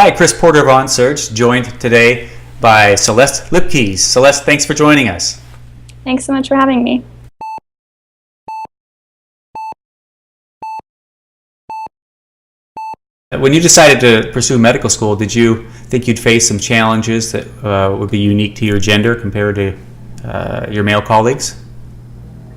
Hi, Chris Porter of On Search, joined today by Celeste Lipkes. Celeste, thanks for joining us. Thanks so much for having me. When you decided to pursue medical school, did you think you'd face some challenges that would be unique to your gender compared to your male colleagues?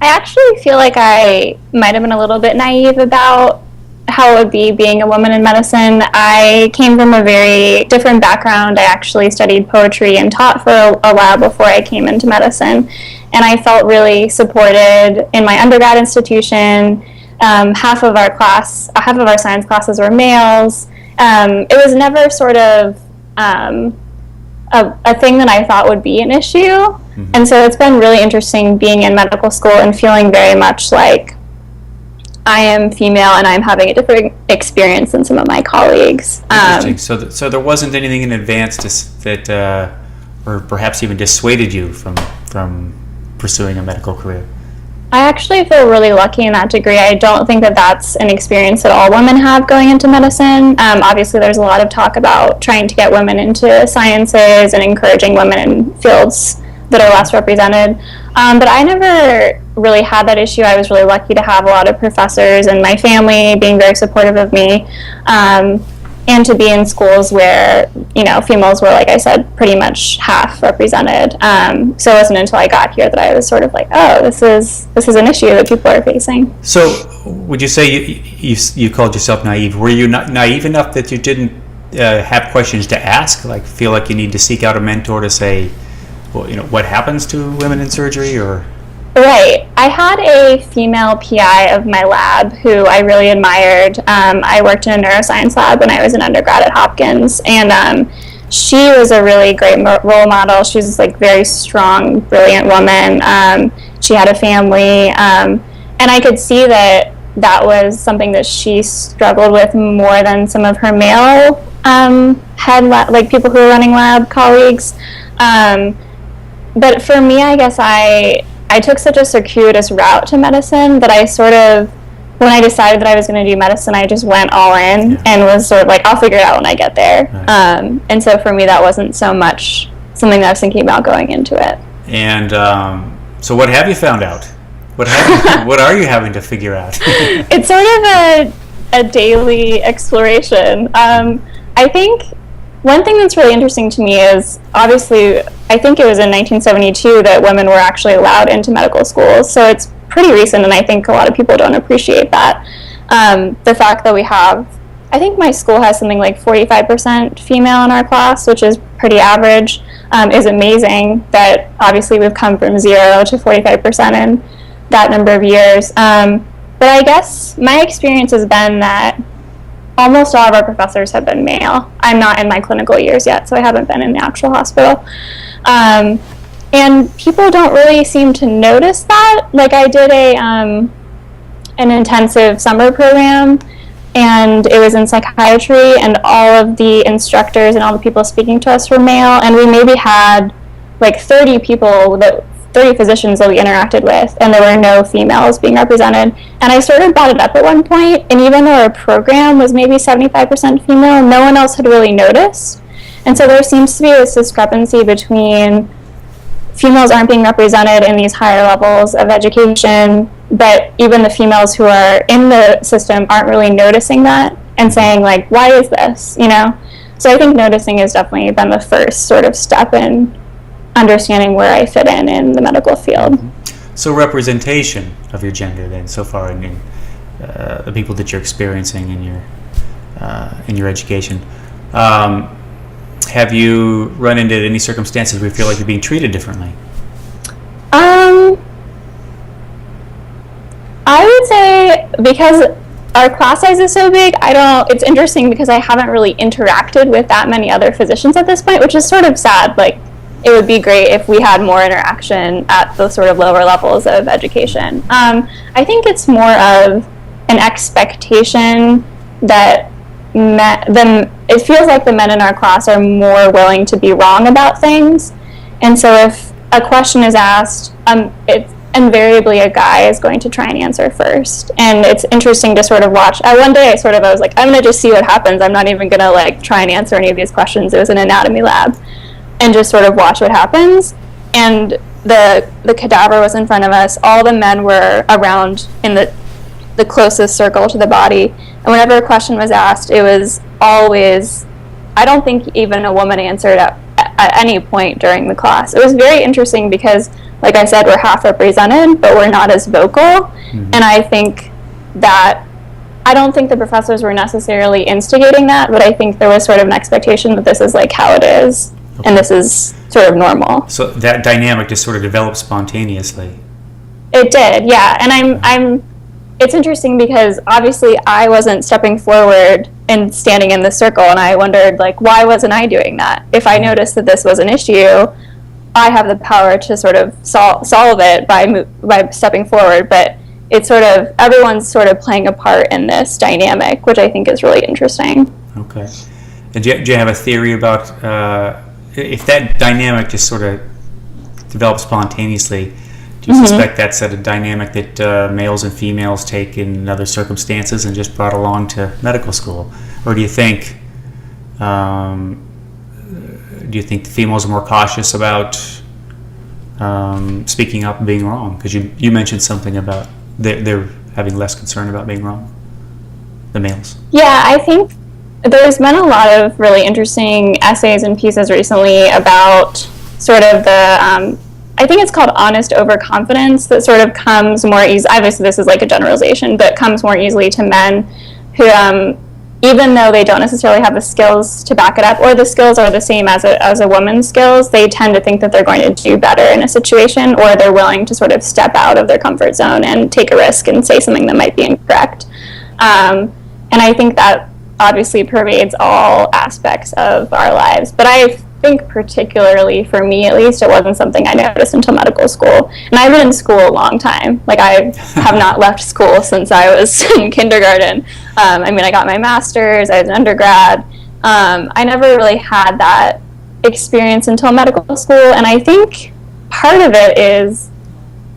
I actually feel like I might have been a little bit naive about how it would be being a woman in medicine. I came from a very different background. I actually studied poetry and taught for a while before I came into medicine, and I felt really supported in my undergrad institution. Half of our science classes were males. It was never sort of a thing that I thought would be an issue. Mm-hmm. And so it's been really interesting being in medical school and feeling very much like I am female and I'm having a different experience than some of my colleagues. Interesting. So there wasn't anything in advance that or perhaps even dissuaded you from pursuing a medical career? I actually feel really lucky in that degree. I don't think that that's an experience that all women have going into medicine. Obviously, there's a lot of talk about trying to get women into sciences and encouraging women in fields that are less represented. But I never really had that issue. I was really lucky to have a lot of professors and my family being very supportive of me, and to be in schools where, females were, like I said, pretty much half represented. So it wasn't until I got here that I was sort of like, oh, this is an issue that people are facing. So would you say you called yourself naive? Were you not naive enough that you didn't have questions to ask, like feel like you need to seek out a mentor to say, well, what happens to women in surgery, or? Right. I had a female PI of my lab who I really admired. I worked in a neuroscience lab when I was an undergrad at Hopkins, and she was a really great role model. She was like very strong, brilliant woman. She had a family, and I could see that was something that she struggled with more than some of her male people who were running lab colleagues. But for me, I guess I took such a circuitous route to medicine that I sort of, when I decided that I was going to do medicine, I just went all in and was sort of like, I'll figure it out when I get there. Right. And so for me, that wasn't so much something that I was thinking about going into it. And so what have you found out? What are you having to figure out? It's sort of a daily exploration. I think one thing that's really interesting to me is, obviously, I think it was in 1972 that women were actually allowed into medical schools, so it's pretty recent, and I think a lot of people don't appreciate that. The fact that I think my school has something like 45% female in our class, which is pretty average, is amazing. That obviously we've come from 0 to 45% in that number of years. But I guess my experience has been that almost all of our professors have been male. I'm not in my clinical years yet, so I haven't been in the actual hospital. And people don't really seem to notice that. Like, I did an intensive summer program, and it was in psychiatry, and all of the instructors and all the people speaking to us were male, and we maybe had like 30 physicians that we interacted with, and there were no females being represented. And I sort of brought it up at one point, and even though our program was maybe 75% female, no one else had really noticed. And so there seems to be this discrepancy between females aren't being represented in these higher levels of education, but even the females who are in the system aren't really noticing that and saying, like, why is this, So I think noticing has definitely been the first sort of step in understanding where I fit in the medical field. So representation of your gender then so far in the people that you're experiencing in your education. Have you run into any circumstances where you feel like you're being treated differently? I would say, because our class size is so big, it's interesting because I haven't really interacted with that many other physicians at this point, which is sort of sad. Like, it would be great if we had more interaction at the sort of lower levels of education. I think it's more of an expectation that it feels like the men in our class are more willing to be wrong about things. And so if a question is asked, invariably a guy is going to try and answer first. And it's interesting to sort of watch. One day I was like, I'm going to just see what happens. I'm not even going to like try and answer any of these questions. It was an anatomy lab, and just sort of watch what happens. And the cadaver was in front of us. All the men were around in the closest circle to the body. And whenever a question was asked, it was always, I don't think even a woman answered at any point during the class. It was very interesting because, like I said, we're half represented, but we're not as vocal. Mm-hmm. And I think that, I don't think the professors were necessarily instigating that, but I think there was sort of an expectation that this is like how it is, okay, and this is sort of normal. So that dynamic just sort of developed spontaneously. It did, yeah. And it's interesting because obviously I wasn't stepping forward and standing in the circle, and I wondered, like, why wasn't I doing that? If I noticed that this was an issue, I have the power to sort of solve it by stepping forward, but it's sort of, everyone's sort of playing a part in this dynamic, which I think is really interesting. Okay. And do you have a theory about if that dynamic just sort of develops spontaneously, do you suspect that's a dynamic that males and females take in other circumstances and just brought along to medical school? Or do you think the females are more cautious about speaking up and being wrong? Because you mentioned something about they're having less concern about being wrong, the males. Yeah, I think there's been a lot of really interesting essays and pieces recently about sort of the I think it's called honest overconfidence, that sort of comes more easily, obviously this is like a generalization, but comes more easily to men who, even though they don't necessarily have the skills to back it up, or the skills are the same as a woman's skills, they tend to think that they're going to do better in a situation, or they're willing to sort of step out of their comfort zone and take a risk and say something that might be incorrect. And I think that obviously pervades all aspects of our lives. But I think particularly for me, at least, it wasn't something I noticed until medical school. And I've been in school a long time. Like, I have not left school since I was in kindergarten. I mean, I got my master's, I was an undergrad. I never really had that experience until medical school. And I think part of it is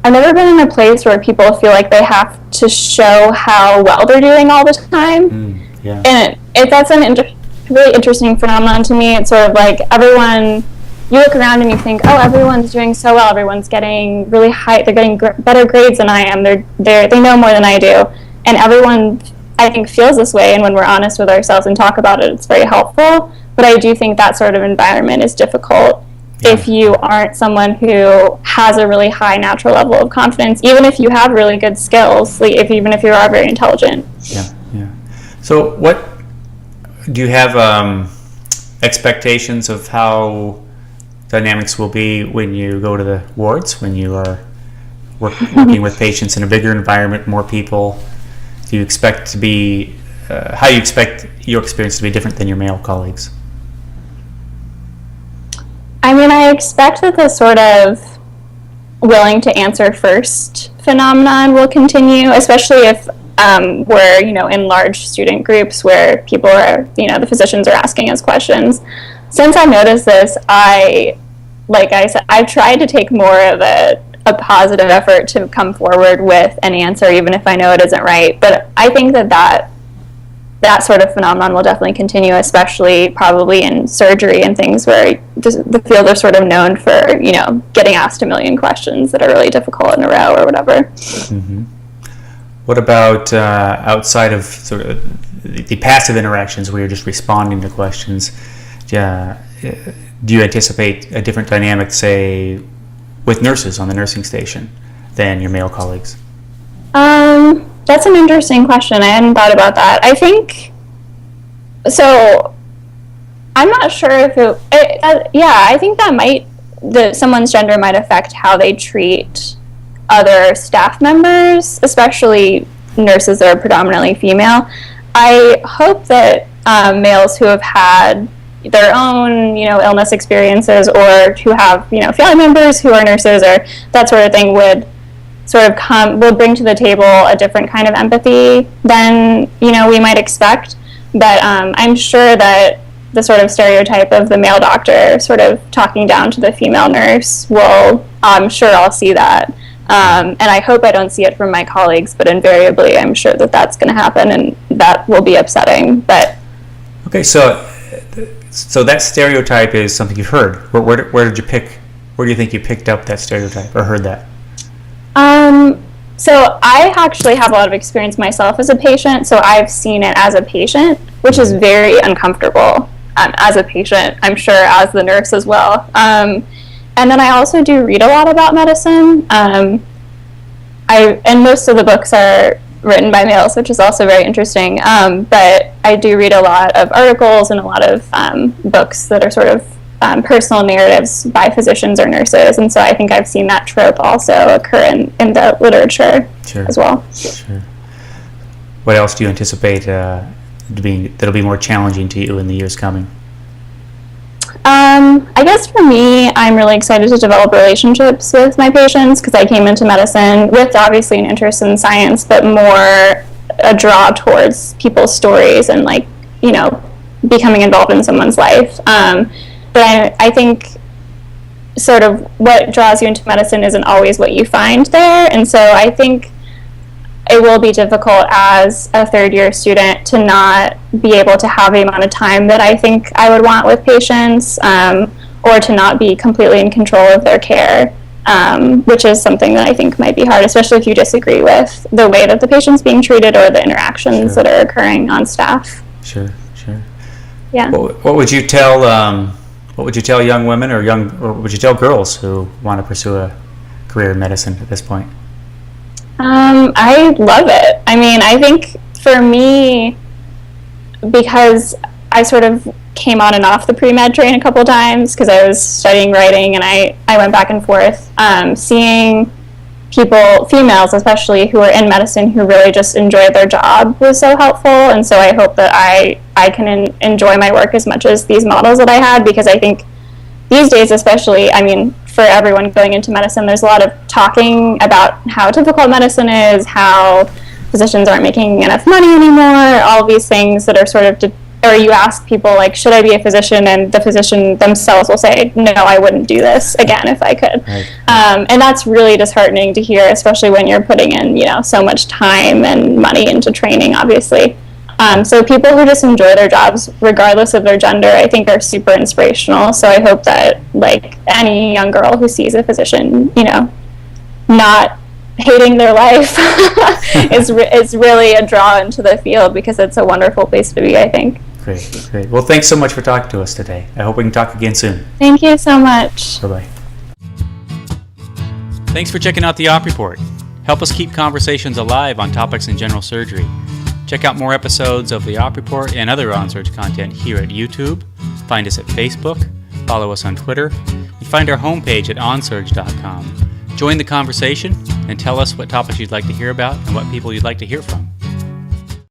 I've never been in a place where people feel like they have to show how well they're doing all the time. Yeah. And that's a really interesting phenomenon to me. It's sort of like everyone, you look around and you think, oh, everyone's doing so well, everyone's getting really high, they're getting better grades than I am, they know more than I do, and everyone, I think, feels this way, and when we're honest with ourselves and talk about it, it's very helpful. But I do think that sort of environment is difficult if you aren't someone who has a really high natural level of confidence, even if you have really good skills, like even if you are very intelligent. Yeah. So what do you have expectations of how dynamics will be when you go to the wards, when you are working with patients in a bigger environment, more people? Do you expect to be, how do you expect your experience to be different than your male colleagues? I mean, I expect that the sort of willing to answer first phenomenon will continue, especially if we're, in large student groups where people are, the physicians are asking us questions. Since I noticed this, like I said, I've tried to take more of a positive effort to come forward with an answer, even if I know it isn't right. But I think that sort of phenomenon will definitely continue, especially probably in surgery and things where the field are sort of known for, getting asked a million questions that are really difficult in a row or whatever. Mm-hmm. What about outside of sort of the passive interactions where you're just responding to questions? Do you anticipate a different dynamic, say, with nurses on the nursing station than your male colleagues? That's an interesting question. I hadn't thought about that. I think, so I'm not sure if I think that someone's gender might affect how they treat other staff members, especially nurses that are predominantly female. I hope that males who have had their own, illness experiences, or who have, family members who are nurses or that sort of thing, would sort of will bring to the table a different kind of empathy than, we might expect. But I'm sure that the sort of stereotype of the male doctor sort of talking down to the female nurse I'm sure I'll see that. And I hope I don't see it from my colleagues, but invariably I'm sure that that's going to happen, and that will be upsetting. But okay, so that stereotype is something you've heard. Where did you pick? Where do you think you picked up that stereotype or heard that? So I actually have a lot of experience myself as a patient, so I've seen it as a patient, which is very uncomfortable as a patient, I'm sure, as the nurse as well. And then I also do read a lot about medicine. And most of the books are written by males, which is also very interesting. But I do read a lot of articles and a lot of books that are sort of personal narratives by physicians or nurses, and so I think I've seen that trope also occur in the literature as well. Sure. What else do you anticipate that'll be more challenging to you in the years coming? I guess for me, I'm really excited to develop relationships with my patients, because I came into medicine with obviously an interest in science, but more a draw towards people's stories and, like, you know, becoming involved in someone's life. But I think sort of what draws you into medicine isn't always what you find there. And so I think it will be difficult as a third-year student to not be able to have the amount of time that I think I would want with patients, or to not be completely in control of their care, which is something that I think might be hard, especially if you disagree with the way that the patient's being treated or the interactions that are occurring on staff. Sure. Yeah. What would you tell young women or would you tell girls who want to pursue a career in medicine at this point? I love it. I mean, I think for me, because I sort of came on and off the pre-med train a couple times because I was studying writing, and I went back and forth, seeing people, females especially, who are in medicine who really just enjoy their job was so helpful. And so I hope that I can enjoy my work as much as these models that I had, because I think these days especially, I mean, for everyone going into medicine, there's a lot of talking about how difficult medicine is, how physicians aren't making enough money anymore, all these things that are sort of, or you ask people, like, should I be a physician? And the physician themselves will say, no, I wouldn't do this again if I could. Right. And that's really disheartening to hear, especially when you're putting in, you know, so much time and money into training, obviously. So people who just enjoy their jobs, regardless of their gender, I think are super inspirational. So I hope that, like, any young girl who sees a physician, you know, not hating their life is really a draw into the field, because it's a wonderful place to be, I think. Great. Well, thanks so much for talking to us today. I hope we can talk again soon. Thank you so much. Bye-bye. Thanks for checking out the Op Report. Help us keep conversations alive on topics in general surgery. Check out more episodes of the Op Report and other OnSurge content here at YouTube. Find us at Facebook. Follow us on Twitter. And find our homepage at onsurge.com. Join the conversation and tell us what topics you'd like to hear about and what people you'd like to hear from.